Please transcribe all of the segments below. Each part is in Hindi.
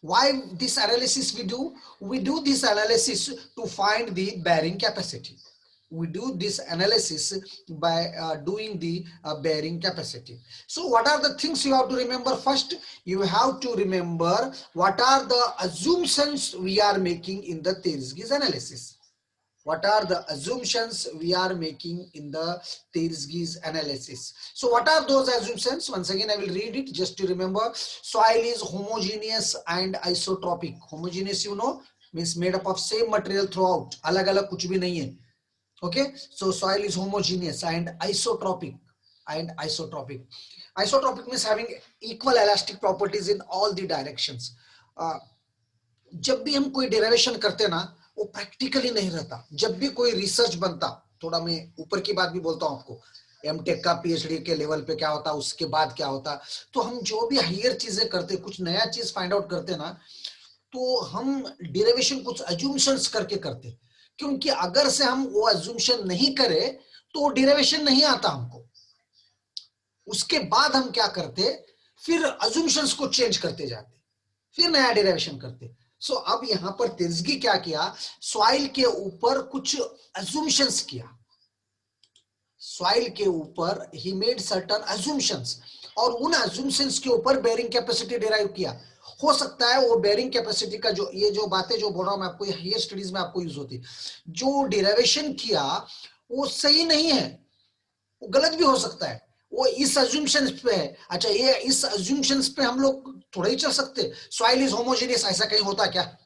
Why this analysis we do? We do this analysis to find the bearing capacity. We do this analysis by doing the bearing capacity. So what are the things you have to remember? First, you have to remember what are the assumptions we are making in the Terzgi's analysis. What are the assumptions we are making in the Terzgi's analysis? So what are those assumptions? Once again, I will read it just to remember. Soil is homogeneous and isotropic. Homogeneous, you know, means made up of same material throughout. अलग अलग कुछ भी नहीं है. Okay, so soil is homogeneous and isotropic. Isotropic means having equal elastic properties in all the directions. जब भी हम कोई डेरिवेशन करते ना, वो प्रैक्टिकली नहीं रहता. जब भी कोई रिसर्च बनता, थोड़ा मैं ऊपर की बात भी बोलता हूं आपको, एमटेक का पीएचडी के लेवल पे क्या होता, उसके बाद क्या होता, तो हम जो भी हायर चीजें करते, कुछ नया चीज फाइंड आउट करते ना, तो हम डेरिवेशन कुछ अज्यूमशंस करके करते. क्योंकि अगर से हम वो अज्यूमशन नहीं करें तो डेरिवेशन नहीं आता हमको. उसके बाद हम क्या करते, फिर अज्यूमशंस को चेंज करते जाते, फिर नया डेरिवेशन करते. सो अब यहां पर तेजगी क्या किया, सॉइल के ऊपर कुछ अज्यूमशंस किया. सॉइल के ऊपर ही मेड सर्टेन अज्यूमशंस, और उन अज्यूमशंस के ऊपर बेयरिंग कैपेसिटी डिराइव किया. हो सकता है वो बेयरिंग कैपेसिटी का जो ये जो बातें जो बोल रहा हूं मैं आपको, हायर स्टडीज में आपको यूज होती, जो डेरिवेशन किया वो सही नहीं है, वो गलत भी हो सकता है, वो इस अज्यूमशंस पे है. अच्छा, ये इस अज्यूमशंस पे हम लोग थोड़ा ही चल सकते. सॉइल इज होमोजेनियस, ऐसा कहीं होता क्या?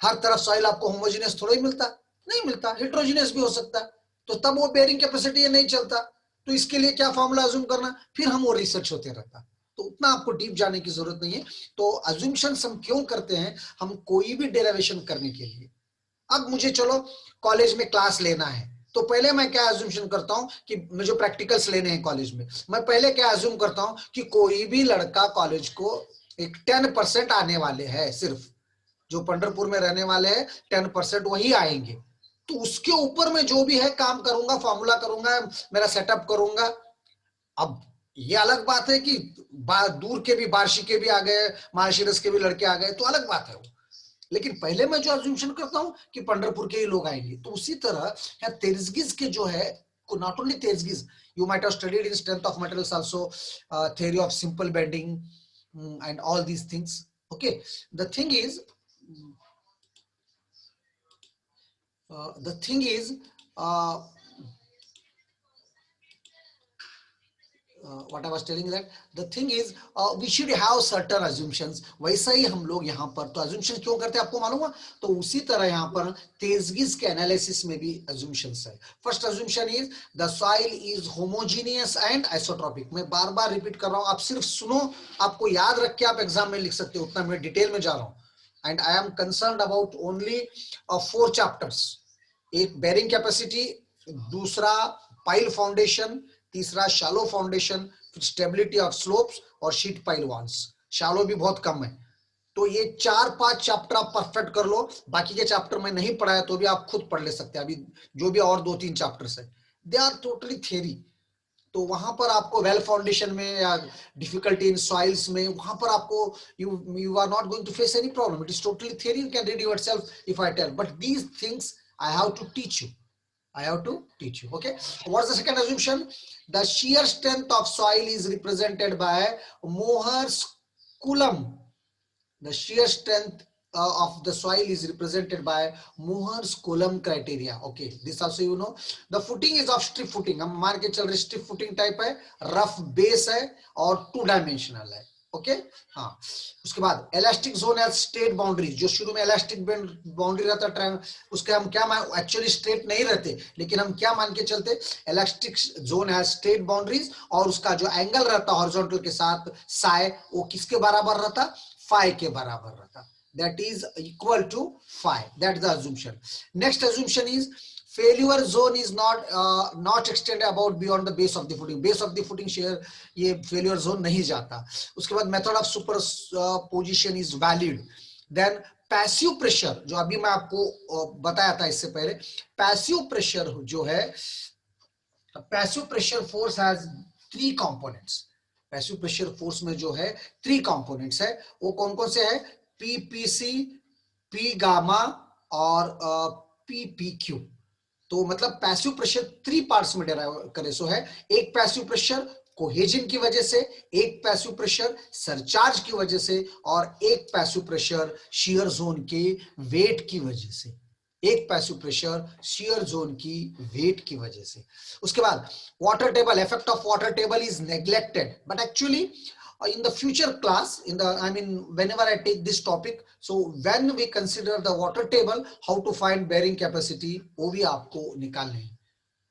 हर तरफ सॉइल आपको होमोजेनियस थोड़ा ही मिलता, नहीं मिलता, हेट्रोजेनियस भी हो सकता. तो तब वो बेयरिंग कैपेसिटी नहीं चलता. तो इसके लिए क्या फॉर्मूला अज्यूम करना, फिर हम वो रिसर्च होते रहता. तो उतना आपको डीप जाने की जरूरत नहीं है. तो अज्यूमशंस हम क्यों करते हैं, हम कोई भी डेरिवेशन करने के लिए. अब मुझे चलो कॉलेज में क्लास लेना है, तो पहले मैं क्या अज्यूमशन करता हूं कि मुझे प्रैक्टिकल्स लेने हैं कॉलेज में. मैं पहले क्या अज्यूम करता हूं कि कोई भी लड़का कॉलेज को एक 10% आने वाले हैं, सिर्फ जो पंढरपुर में रहने वाले हैं 10% वही आएंगे. तो उसके ऊपर मैं जो भी है काम करूंगा, फॉर्मूला करूंगा, मेरा सेटअप करूंगा. अब ये अलग बात है कि दूर के भी, बार्शी के भी आ गए, मार्शिरस के भी लड़के आ गए, तो अलग बात है वो. लेकिन पहले मैं जो अज्यूमशन करता हूं कि पंढरपुर के ही लोग आएंगे. तो उसी तरह तेजगिज के जो है, नॉट ओनली तेजगिज, you might have studied in strength of materials also, theory of simple bending, and all these things. Okay, the thing is the thing is uh, what I was telling that the thing is we should have certain assumptions. वैसा ही हम लोग यहाँ पर तो assumptions क्यों करते हैं आपको मालूम है. तो उसी तरह यहाँ पर तेजगिज के एनालिसिस में भी assumptions है. First assumption is the soil is homogeneous and isotropic. मैं बार बार रिपीट कर रहा हूँ, आप सिर्फ सुनो, आपको याद रख के आप एग्जाम में लिख सकते हो, उतना मैं डिटेल में जा रहा हूँ. And I am concerned about only 4 chapters. एक बेयरिंग कैपेसिटी, दूसरा पाइल फाउंडेशन, तीसरा शैलो फाउंडेशन, फिर स्टेबिलिटी ऑफ स्लोप्स और शीट पाइल वॉल्स. शैलो भी बहुत कम है. तो ये 4-5 चैप्टर आप परफेक्ट कर लो. बाकी के चैप्टर में नहीं पढ़ा है तो भी आप खुद पढ़ ले सकते हैं. अभी जो भी और 2-3 चैप्टर्स है, दे आर टोटली थ्योरी. तो वहां पर आपको वेल फाउंडेशन में या डिफिकल्टी इन सॉइल्स में, वहां पर आपको you are not going to face any problem. It is totally theory, you can read yourself if I tell. But these things I have to teach you. I have to teach you. Okay. What's the second assumption? The shear strength of soil is represented by Mohr's Coulomb. The shear strength of the soil is represented by Mohr's Coulomb criteria. Okay. This also you know. The footing is of strip footing. हम मान के चल रहे strip footing type है, rough base है और 2-dimensional है. ओके. हाँ, उसके बाद इलास्टिक जोन है स्ट्रेट बाउंड्रीज. जो शुरू में इलास्टिक बाउंड्री रहता है ट्रायंगल, उसके हम क्या मान, एक्चुअली स्ट्रेट नहीं रहते, लेकिन हम क्या मान के चलते, इलास्टिक जोन है स्ट्रेट बाउंड्रीज, और उसका जो एंगल रहता हॉरिजॉन्टल के साथ साई, वो किसके बराबर रहता, फाई के बराबर रहता. That is equal to phi. That is the assumption. Next assumption is failure zone is not extended about beyond the base of the footing. Base of the footing shear ये failure zone नहीं जाता. उसके बाद method of superposition is valid. Then passive pressure, जो अभी मैं आपको बताया था इससे पहले, passive pressure जो है, passive pressure force has 3 components. Passive pressure force में जो है 3 कंपोनेंट्स है, वो कौन कौन से है? पीपीसी, पी गामा और पीपीक्यू। तो मतलब पैसिव प्रेशर 3 पार्ट्स में डिराइव करे सो है। एक पैसिव प्रेशर कोहेजन की वजह से, एक पैसिव प्रेशर सरचार्ज की वजह से, और एक पैसिव प्रेशर शियर जोन के वेट की वजह से। एक पैसिव प्रेशर शियर जोन की वेट की वजह से। उसके बाद water table, effect of water table is neglected, but actually in the future class, in the whenever I take this topic, so when we consider the water table, how to find bearing capacity, वो भी आपको निकालना है,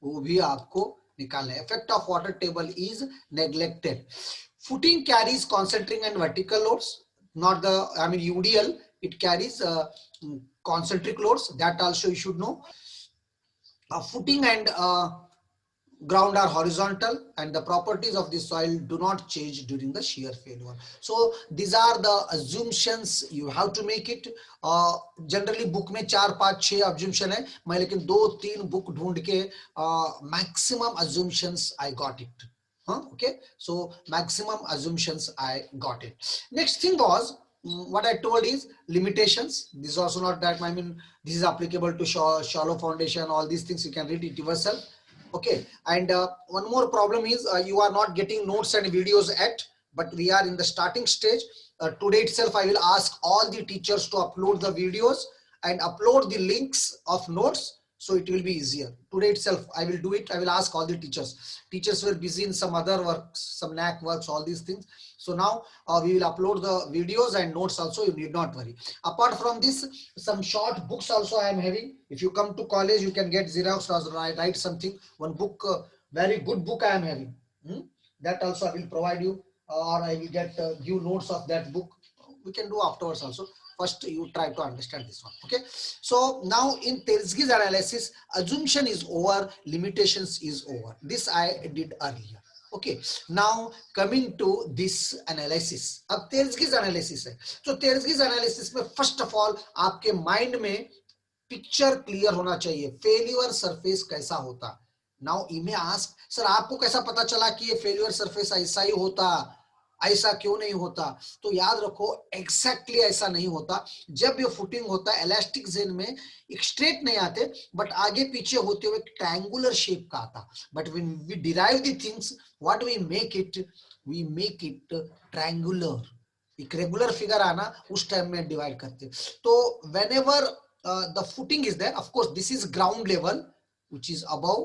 वो भी आपको निकालना है। Effect of water table is neglected. Footing carries concentric and vertical loads, not the UDL. It carries concentric loads, that also you should know. Footing and ground are horizontal, and the properties of the soil do not change during the shear failure. So these are the assumptions you have to make it. Generally book में 4 5 6 assumption है, मैं लेकिन 2-3 book ढूंढ के maximum assumptions I got it. Okay, so maximum assumptions I got it. Next thing was, what I told is limitations. This is also not that, this is applicable to shallow foundation, all these things you can read it yourself. Okay, and one more problem is you are not getting notes and videos yet, but we are in the starting stage. Today itself I will ask all the teachers to upload the videos and upload the links of notes, so it will be easier. Today itself I will do it. I will ask all the teachers were busy in some other works, some NAC works, all these things. So now we will upload the videos and notes also, you need not worry. Apart from this, some short books also I am having. If you come to college, you can get Xerox or write something. One book, very good book I am having. That also I will provide you, or I will get give notes of that book. We can do afterwards also. First you try to understand this one. Okay, so now in Terzki's analysis, assumption is over, limitations is over. This I did earlier. Okay, now coming to this analysis. अब Terzki's analysis है. So Terzki's analysis में first of all आपके mind में पिक्चर क्लियर होना चाहिए, फेल्यूर सरफेस कैसा होता। Now you may ask, sir आपको कैसा पता चला कि ये फेल्यूर सरफेस ऐसा ही होता, ऐसा क्यों नहीं होता? तो याद रखो एग्जैक्टली ऐसा नहीं होता। जब ये फुटिंग होता है इलास्टिक जोन में एक स्ट्रेट नहीं आते, बट आगे पीछे होते हुए ट्रायंगुलर शेप का आता। But when we derive the things, what we make it triangular. एक रेगुलर फिगर आना उस टाइम में डिवाइड करते। तो whenever the footing is there, of course this is ground level which is above,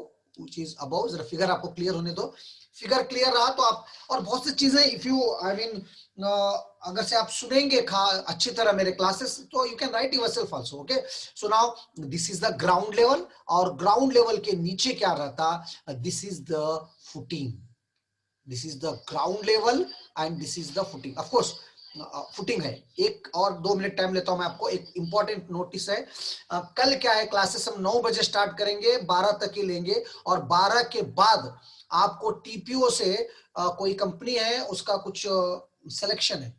जरा फिगर आपको क्लियर होने दो। फिगर क्लियर रहा तो आप, और बहुत सी चीजें इफ यू अगर से आप सुनेंगे अच्छी तरह मेरे क्लासेस, तो you can write yourself also. Okay, so now this is the ground level, और ग्राउंड लेवल के नीचे क्या रहता? This is the footing, this is the ground level and this is the footing. Of course footing है। एक और 2 मिनट टाइम लेता हूं मैं आपको। एक इंपॉर्टेंट नोटिस है, कल क्या है, क्लासेस हम 9 बजे स्टार्ट करेंगे, 12 तक ही लेंगे, और 12 के बाद आपको टीपीओ से कोई कंपनी है उसका कुछ सिलेक्शन है,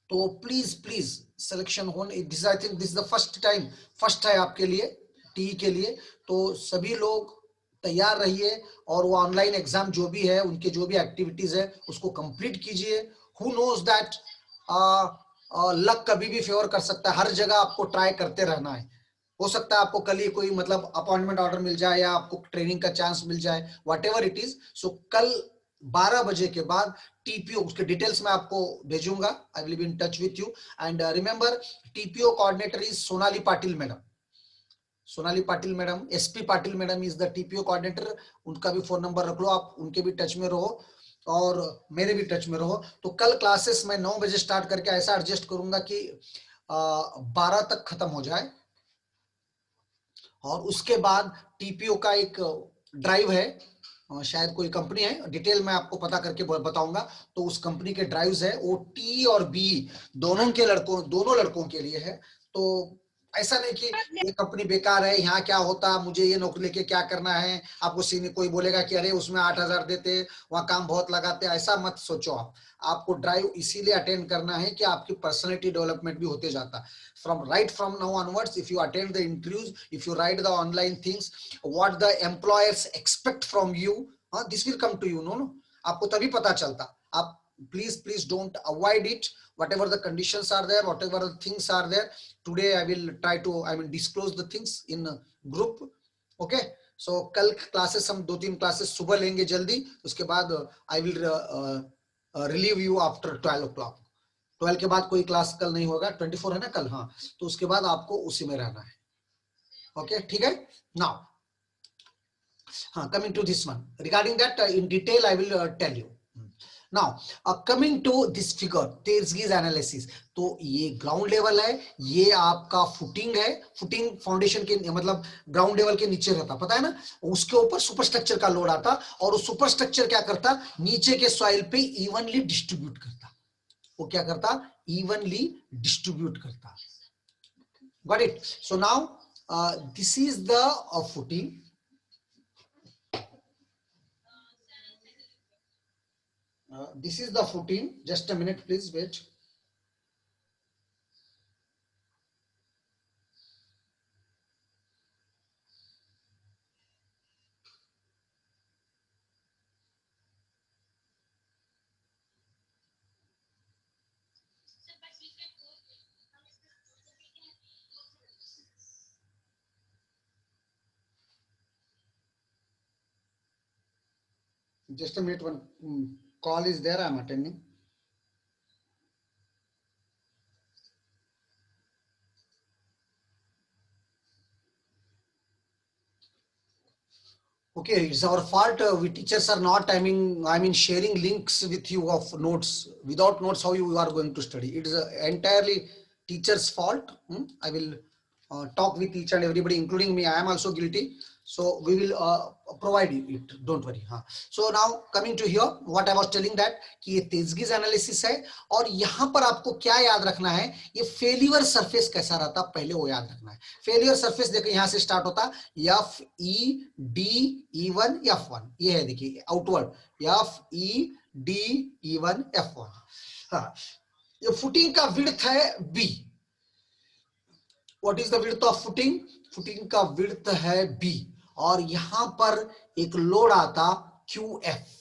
तो प्लीज सिलेक्शन होने, this I think this the first है आपके लिए टी के लिए, तो सभी लोग तैयार रहिए, और वो ऑनलाइन एग्जाम जो भी है, उनके जो भी एक्टिविटीज है उसको कंप्लीट कीजिए। Who knows that लक कभी भी फेवर कर सकता है, हर जगह आपको ट्राई करते रहना है। हो सकता है आपको कल ही कोई मतलब अपॉइंटमेंट ऑर्डर मिल जाए, या आपको ट्रेनिंग का चांस मिल जाए, व्हाटएवर इट इज। सो कल 12 बजे के बाद टीपीओ, उसके डिटेल्स मैं आपको भेजूंगा। I will be in touch with you, and remember TPO coordinator is Sonali Patil madam. Sonali Patil madam, SP Patil madam is the TPO coordinator. उनका भी फोन नंबर रख लो आप, उनके भी टच में रहो और मेरे भी टच में रहो। तो कल क्लासेस मैं 9 बजे स्टार्ट करके ऐसा एडजस्ट करूंगा कि 12 तक खत्म हो जाए, और उसके बाद टीपीओ का एक ड्राइव है, शायद कोई कंपनी है, डिटेल मैं आपको पता करके बताऊंगा। तो उस कंपनी के ड्राइव्स है, वो टी और बी दोनों लड़कों के लिए है। तो ऐसा नहीं कि ये कंपनी बेकार है, यहाँ क्या होता, मुझे ये नौकरी लेके क्या करना है। आपको सीनियर कोई बोलेगा कि अरे उसमें 8,000 देते, वहां काम बहुत लगाते, ऐसा मत सोचो आप। आपको ड्राइव इसीलिए अटेंड करना है कि आपकी पर्सनैलिटी डेवलपमेंट भी होते जाता। from now onwards, if you attend the interviews, if you write the online things, what the employers expect from you, this will come to you. No, आपको तभी पता चलता। आप please don't avoid it, whatever the conditions are there, whatever the things are there. Today I will try to, I mean, disclose the things in a group. Okay, so कल क्लासेस हम 2-3 क्लासेस सुबह लेंगे जल्दी, उसके बाद I will relieve you after 12 o'clock. 12 के बाद कोई क्लास कल नहीं होगा, 24 है ना कल, हाँ, तो उसके बाद आपको उसी में रहना है। ओके, ठीक है। Now coming to this one, regarding that in detail I will tell you. Now coming to this figure, Terzgi's analysis, तो ये ग्राउंड लेवल है, ये आपका फुटिंग है, फुटिंग फाउंडेशन के मतलब ग्राउंड लेवल के नीचे रहता, पता है ना, उसके ऊपर सुपरस्ट्रक्चर का लोड आता और उस सुपरस्ट्रक्चर क्या करता, नीचे के सॉइल पे इवनली डिस्ट्रीब्यूट करता। वो क्या करता, इवनली डिस्ट्रीब्यूट करता। Got it. So now this is the footing. This is the footing. Just a minute, please wait. Just a minute, one call is there, I am attending. Okay, it's our fault. We teachers are not, I mean sharing links with you of notes. Without notes, how you are going to study? It is entirely teacher's fault. I will talk with each and everybody, including me. I am also guilty. So we will provide it. Don't worry. हाँ. So now coming to here, what I was telling that कि ये तेजगीज एनालिसिस है और यहाँ पर आपको क्या याद रखना है, ये फेल्यूर सरफेस कैसा रहता पहले वो याद रखना है। फेल्यूर सरफेस देखो यहाँ से स्टार्ट होता F E D E1 F1, ये है देखिए outward F E D E1 F1। हाँ, ये फुटिंग का विड्थ है B. What is the width of footing? Footing का विड्थ है बी और यहां पर एक लोड आता QF,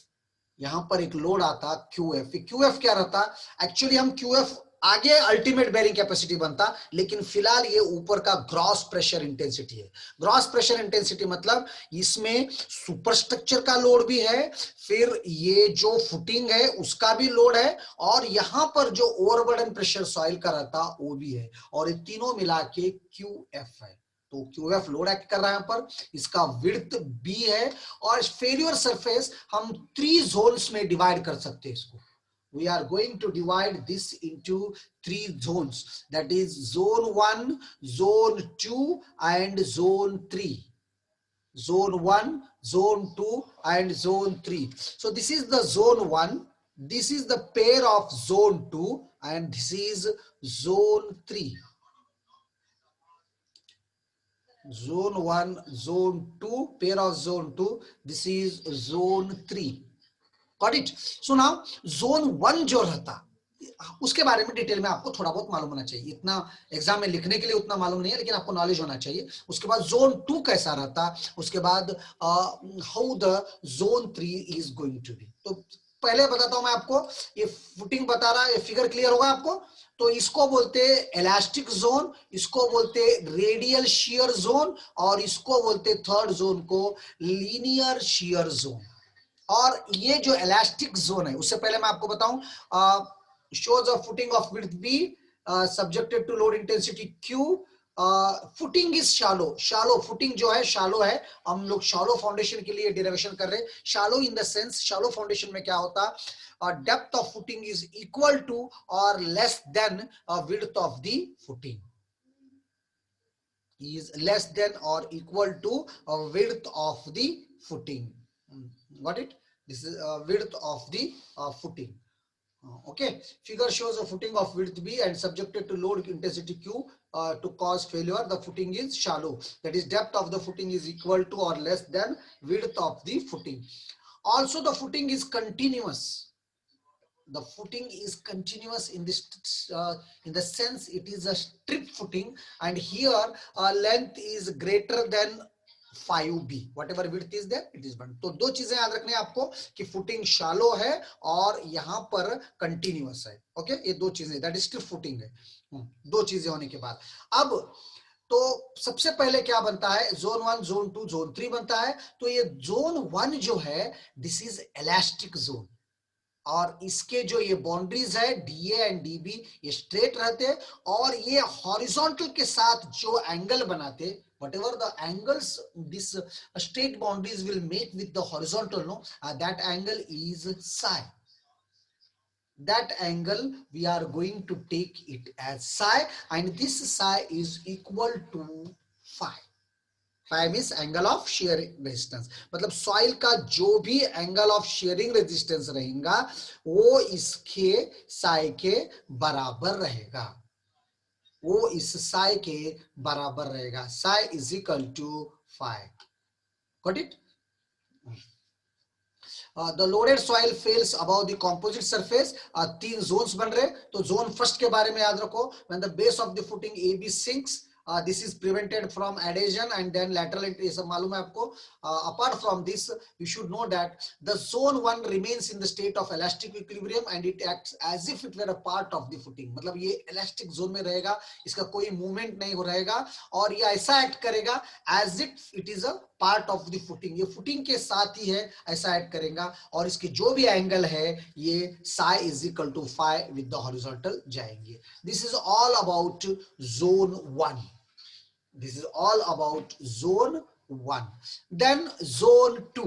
यहां पर एक लोड आता QF। QF क्या रहता, एक्चुअली हम QF आगे अल्टीमेट बेरिंग कैपेसिटी बनता, लेकिन फिलहाल ये ऊपर का ग्रॉस प्रेशर इंटेंसिटी है। ग्रॉस प्रेशर इंटेंसिटी मतलब इसमें सुपरस्ट्रक्चर का लोड भी है, फिर ये जो फुटिंग है उसका भी लोड है और यहां पर जो ओवरबर्डन प्रेशर सॉइल का रहता वो भी है और ये तीनों मिला के QF है। तो QF लोड एक्ट कर रहा है यहाँ पर, इसका विड्थ B है और फेल्यूर सरफेस हम 3 जोन्स में डिवाइड कर सकते हैं इसको। We are going to divide this into 3 zones, that is zone 1, zone 2 and zone 3. Zone 1, zone 2 and zone 3. So this is the zone 1, this is the pair of zone 2 and this is zone 3. Zone 1, zone 2, pair of zone 2, this is zone 3. Got it? So now zone 1 जो रहता उसके बारे में डिटेल में आपको थोड़ा बहुत मालूम होना चाहिए, इतना एग्जाम में लिखने के लिए उतना मालूम नहीं है लेकिन आपको नॉलेज होना चाहिए। उसके बाद जोन 2 कैसा रहता, उसके बाद how the zone 3 is going to be. तो पहले बताता हूं मैं आपको, ये फुटिंग बता रहा है, ये फिगर क्लियर होगा आपको। तो इसको बोलते इलास्टिक जोन, इसको बोलते रेडियल शियर जोन और इसको बोलते थर्ड जोन को लीनियर शियर जोन। और ये जो इलास्टिक जोन है, उससे पहले मैं आपको बताऊं, shows a footing of width B subjected to load intensity Q. Footing is शालो, शालो footing जो है शालो है। हम लोग शालो फाउंडेशन के लिए डेरिवेशन कर रहे हैं। Shallow in the sense, shallow foundation में क्या होता, depth of footing is equal to और less than width of the footing, is less than or equal to width of the footing. Got it? This is width of the footing. Okay, figure shows a footing of width B and subjected to load intensity Q to cause failure. The footing is shallow, that is depth of the footing is equal to or less than width of the footing. Also the footing is continuous. The footing is continuous in this in the sense it is a strip footing and here length is greater than 5B, whatever width is there it is 1. तो दो चीजें याद रखनी है आपको कि फुटिंग शालो है और यहां पर कंटिन्यूअस है. ओके, ये दो चीजें, दैट इज स्टिफ फुटिंग है. दो चीजें होने के बाद अब तो सबसे पहले क्या बनता है, जोन 1, जोन 2, जोन 3 बनता है. तो ये जोन 1 जो है दिस इज इलास्टिक जोन, और इसके जो ये बाउंड्रीज है डीए एंड डीबी ये स्ट्रेट रहते हैं, और ये हॉरिजॉन्टल के साथ जो एंगल बनाते, whatever the angles this straight boundaries will make with the horizontal, no, that angle is psi. That angle we are going to take it as psi, and this psi is equal to phi. Phi means angle of shearing resistance. मतलब सॉइल का जो भी एंगल ऑफ शेयरिंग रेजिस्टेंस रहेगा वो इसके साई के बराबर रहेगा, वो इस साई के बराबर रहेगा. Psi is equal to phi. Got it? The loaded soil fails about the composite surface. 3 zones बन रहे. तो जोन फर्स्ट के बारे में याद रखो, when the base of the footing A B sinks, this is prevented from adhesion and then lateral, ये सब मालूम है आपको. Apart from this you should know that the zone 1 remains in the state of elastic equilibrium and it acts as if it were a part of the footing. मतलब ये elastic zone में रहेगा, इसका कोई movement नहीं हो रहेगा, और ये ऐसा act करेगा as if it is a part of the footing. ये footing के साथ ही है, ऐसा act करेगा, और इसके जो भी angle है ये psi is equal to phi with the horizontal जाएंगे. This is all about zone 1. This is all about zone 1. Then zone 2.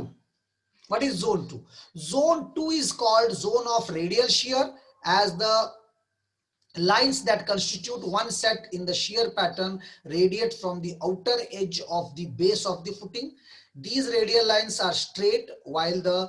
What is zone 2? Zone 2 is called zone of radial shear, as the lines that constitute one set in the shear pattern radiate from the outer edge of the base of the footing. These radial lines are straight while the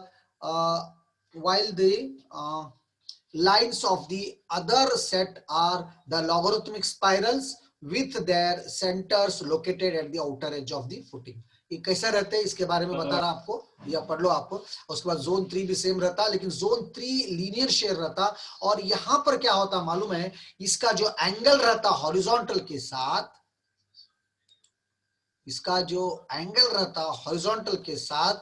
lines of the other set are the logarithmic spirals with their centers located at the outer edge of the footing. ये कैसा रहता है इसके बारे में बता रहा आपको, या पढ़ लो आप. उसके बाद जोन 3 भी सेम रहता, लेकिन जोन 3 लीनियर शेयर रहता, और यहां पर क्या होता मालूम है, इसका जो एंगल रहता हॉरिजॉन्टल के साथ, इसका जो एंगल रहता हॉरिजॉन्टल के साथ,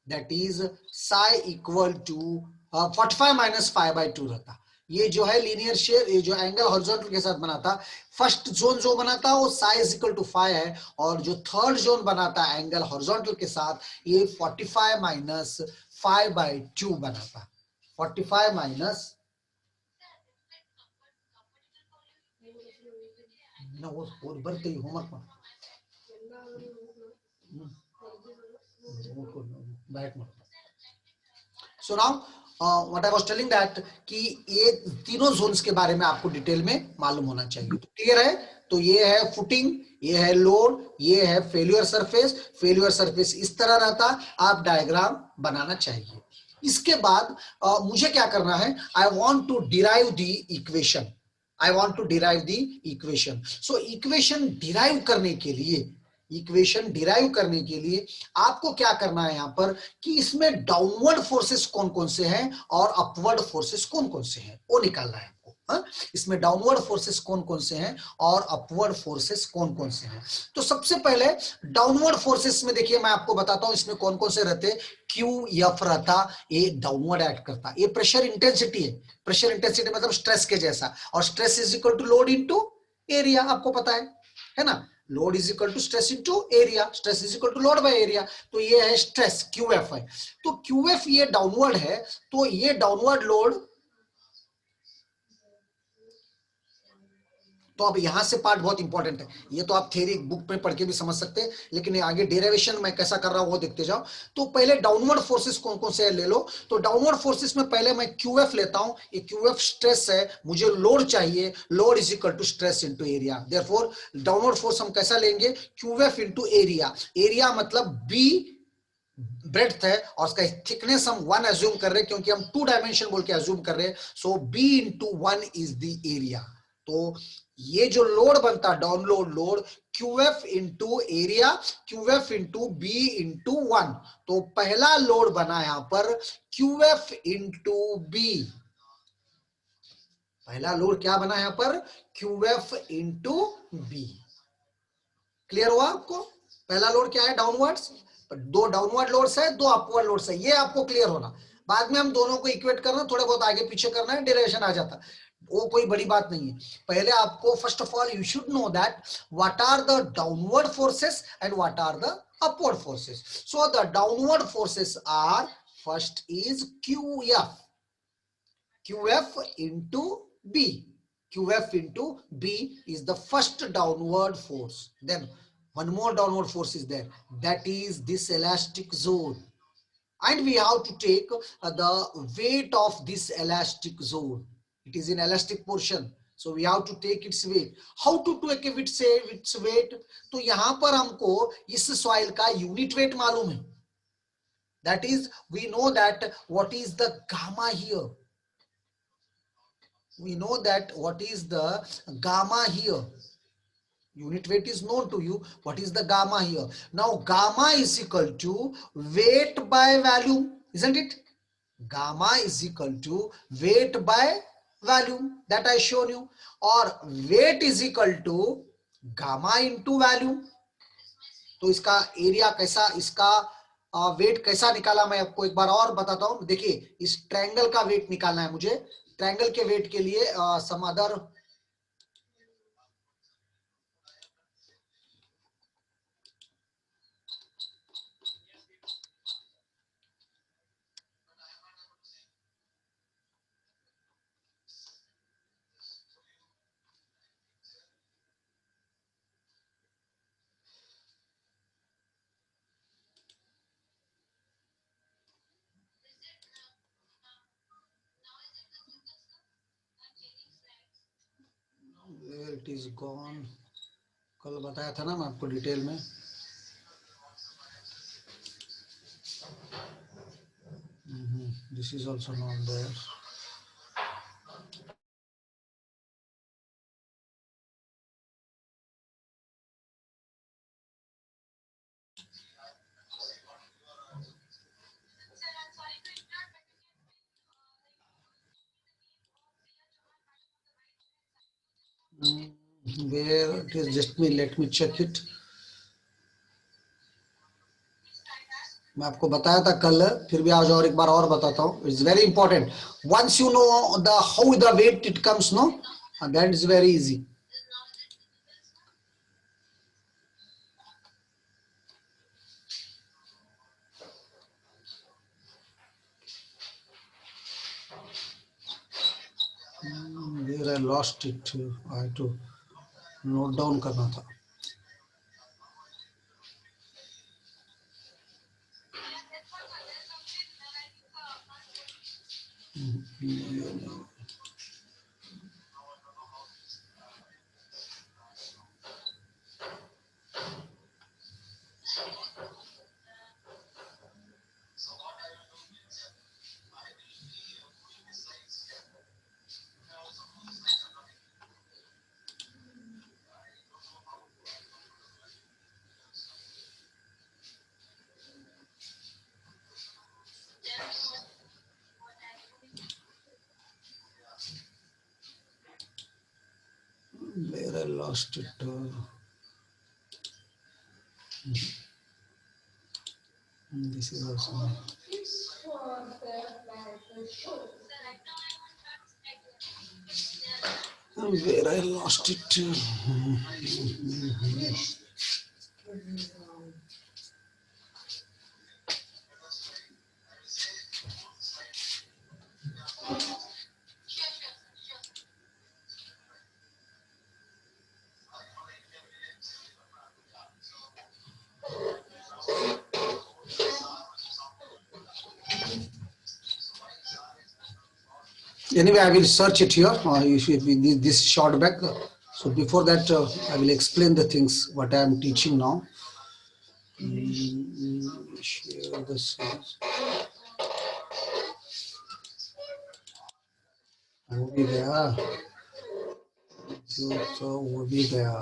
that is psi equal to 45 minus 5/2 रहता. ये जो है लीनियर शेयर, ये जो एंगल हॉरिजॉन्टल के साथ बनाता, फर्स्ट जोन जो बनाता वो साई इज इक्वल टू 5 है, और जो थर्ड जोन बनाता एंगल हॉरिजॉन्टल के साथ ये 45 माइनस 5/2 बनाता. 45 माइनस ना वो बरते होमवर्क में बैठ में. So now what I was telling that कि ये तीनों जोन्स के बारे में आपको डिटेल में मालूम होना चाहिए. तो क्लियर है? तो ये है फुटिंग, ये है लोड, ये है फेल्यूर सरफेस. फेल्यूर सरफेस इस तरह रहता, आप डायग्राम बनाना चाहिए. इसके बाद मुझे क्या करना है, I want to derive the equation. I want to derive the equation. So equation derive करने के लिए, इक्वेशन डिराइव करने के लिए आपको क्या करना है यहां पर, कि इसमें डाउनवर्ड फोर्सेस कौन कौन से हैं और अपवर्ड फोर्सेस कौन कौन से हैं वो निकालना है आपको. इसमें डाउनवर्ड फोर्सेस कौन कौन से हैं और अपवर्ड फोर्सेस कौन कौन से हैं. तो सबसे पहले डाउनवर्ड फोर्सेस में देखिए, मैं आपको बताता हूं इसमें कौन कौन से रहते. क्यू एफ रहता, ये डाउनवर्ड एक्ट करता. ये प्रेशर इंटेंसिटी है. प्रेशर इंटेंसिटी मतलब स्ट्रेस के जैसा, और stress is equal to load into area, आपको पता है ना. Load is equal to stress into area, stress is equal to load by area. तो ये है स्ट्रेस, क्यूएफ है. तो क्यूएफ ये डाउनवर्ड है, तो ये डाउनवर्ड लोड. तो अब यहां से पार्ट बहुत इंपॉर्टेंट है, ये तो आप थ्योरी बुक में पढ़ के भी समझ सकते हैं, लेकिन आगे डेरिवेशन मैं कैसा कर रहा हूं वो देखते जाओ. तो पहले डाउनवर्ड फोर्सेस कौन कौन से है ले लो. तो डाउनवर्ड फोर्सेस में पहले मैं क्यूएफ लेता हूं. ये क्यूएफ स्ट्रेस है, मुझे लोड चाहिए. Load is equal to stress into area. Therefore downward force हम कैसा लेंगे, क्यूएफ इनटू एरिया. एरिया मतलब बी ब्रेड्थ है, और उसका थिकनेस हम 1 अज्यूम कर रहे हैं, क्योंकि हम 2 डायमेंशन बोल के अज्यूम कर रहे हैं. So B into 1 is the area. तो ये जो लोड बनता download load, QF into area, QF into B into 1. तो पहला लोड बना यहां पर क्यूएफ इंटू बी. पहला लोड क्या बना यहां पर, क्यूएफ इंटू बी. क्लियर हुआ आपको? पहला लोड क्या है, डाउनवर्ड्स, दो डाउनवर्ड लोड्स है, दो अपवर्ड लोड्स है, ये आपको क्लियर होना। बाद में हम दोनों को इक्वेट करना, थोड़ा बहुत आगे पीछे करना है, डेरिवेशन आ जाता, वो कोई बड़ी बात नहीं है। पहले आपको first of all you should know that what are the downward forces and what are the upward forces. So the downward forces are, first is QF into B. QF into B is the first downward force. Then one more downward force is there, that is this elastic zone, and we have to take the weight of this elastic zone. It is in elastic portion, so we have to take its weight. How to take its weight? तो यहाँ पर हमको इस soil का unit weight मालूम है, that is we know that what is the gamma here. We know that what is the gamma here. Unit weight is known to you. What is the gamma here? Now gamma is equal to weight by volume, isn't it? Gamma is equal to weight by volume, that I shown you, or weight is equal to gamma into volume. तो इसका एरिया कैसा, इसका वेट कैसा निकाला मैं आपको एक बार और बताता हूं। देखिए इस ट्रायंगल का वेट निकालना है मुझे। ट्रायंगल के वेट के लिए some other, it is gone, कल बताया था ना मैं आपको डिटेल में। This is also not there. Where it is, just me, let me check it. मैं आपको बताया था कल, फिर भी आज और एक बार और बताता हूँ। It's very important, once you know the how the weight it comes, no, that is very easy. Where I lost it, I had to note down करना था। Where I lost it. This is also. Where I lost it. Anyway, I will search it here. This short back. So before that, I will explain the things what I am teaching now. Share the slides. वो भी गया, जो तो वो भी गया।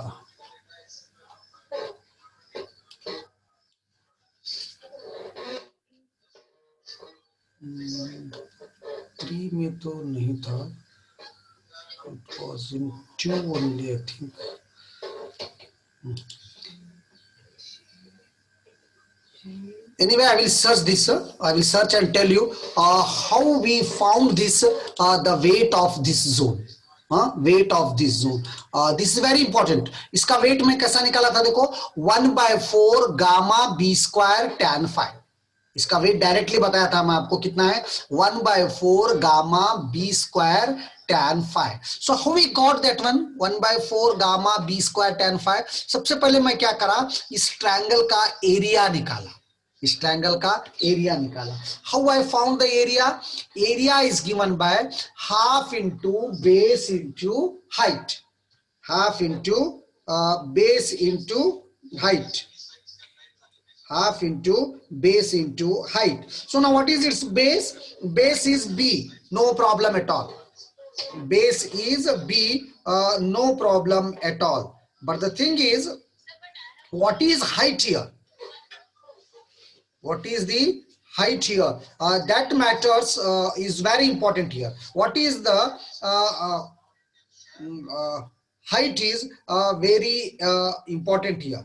थ्री में तो नहीं था, it was in 2 only, I think. Anyway, I will search this. I will search and tell you how we found this, the weight of this zone. Weight of this zone. This is very important. इसका weight मैं कैसा निकाला था देखो, 1/4 gamma B square tan five. इसका वेट डायरेक्टली बताया था मैं आपको कितना है, 1/4 gamma B square tan five. So how we got that one, 1/4 gamma B square tan five. सबसे पहले मैं क्या करा, इस ट्रायंगल का एरिया निकाला. इस ट्रायंगल का एरिया निकाला. How I found the area, area is given by half into base into height. Half into base into height. Half into base into height. So now what is its base? Base is b, no problem at all. Base is b, no problem at all. But the thing is, what is height here? What is the height here? That matters, is very important here. What is the height is very important here.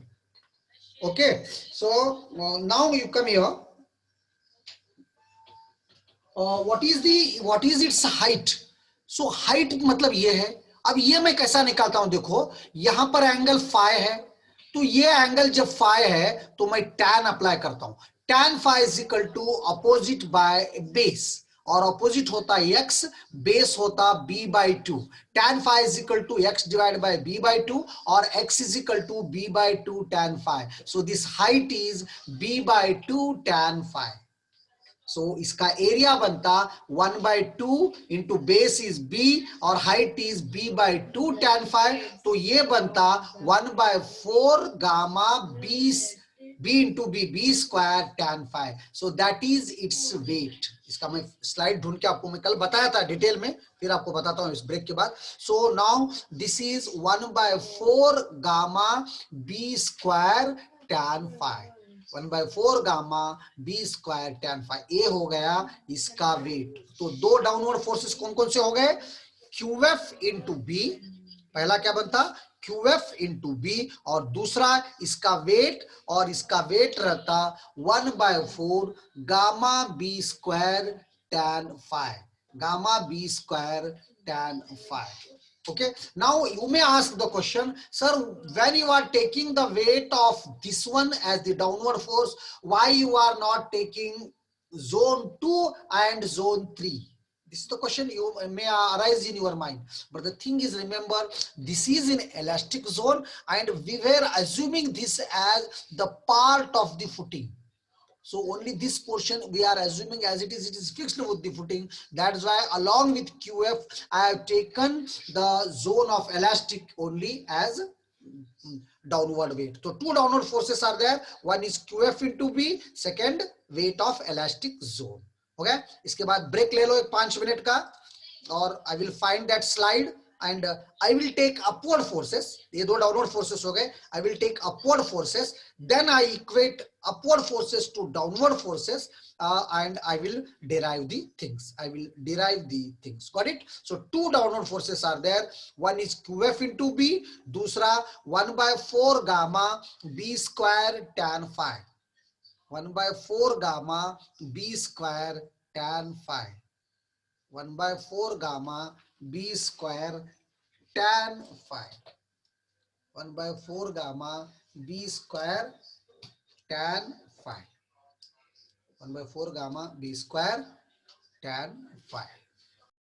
Okay, so now you come here. What is its height? So height मतलब ये है. अब ये मैं कैसा निकालता हूं, देखो यहां पर एंगल फाई है, तो ये एंगल जब फाई है तो मैं tan अप्लाई करता हूं. tan phi is equal to opposite by base, और अपोजिट होता है x, बेस होता b/2. tan phi is equal to x divide by b/2 और x is equal to b/2 tan phi. So this height is b/2 tan phi. So इसका एरिया बनता 1/2 इंटू बेस इज b और height is b/2 tan phi. तो ये बनता 1/4 gamma b into b square tan phi. So that is its weight. इसका मैं स्लाइड ढूंढ के आपको मैं कल बताया था डिटेल में, फिर आपको बताता हूं इस ब्रेक के बाद. So now this is 1/4 gamma b square tan phi. 1/4 gamma b square tan phi. ए हो गया इसका वेट. तो दो डाउनवर्ड फोर्सेस कौन कौन से हो गए, QF इंटू बी, पहला क्या बनता QF इंटू बी, और दूसरा इसका वेट, और इसका वेट रहता 1/4 gamma B square tan phi. Gamma b square tan phi. Okay, now you may ask the question, sir, when you are taking the weight of this one as the downward force, why you are not taking zone 2 and zone 3? This is the question you may arise in your mind. But the thing is, remember, this is in elastic zone and we were assuming this as the part of the footing. So only this portion we are assuming as it is fixed with the footing. That's why along with QF, I have taken the zone of elastic only as downward weight. So two downward forces are there. One is QF into B, second weight of elastic zone. Okay, इसके बाद ब्रेक ले लो एक 5 मिनट का, और I will find that slide and I will take upward forces. ये दो downward forces हो गए. I will take upward forces, then I equate upward forces to downward forces, and I will derive the things. Got it? So two downward forces are there. One is QF into B, दूसरा 1/4 gamma B square tan phi. 1/4 gamma B square tan phi. 1/4 gamma B square tan phi. 1/4 gamma B square tan phi. 1/4 gamma B square tan phi.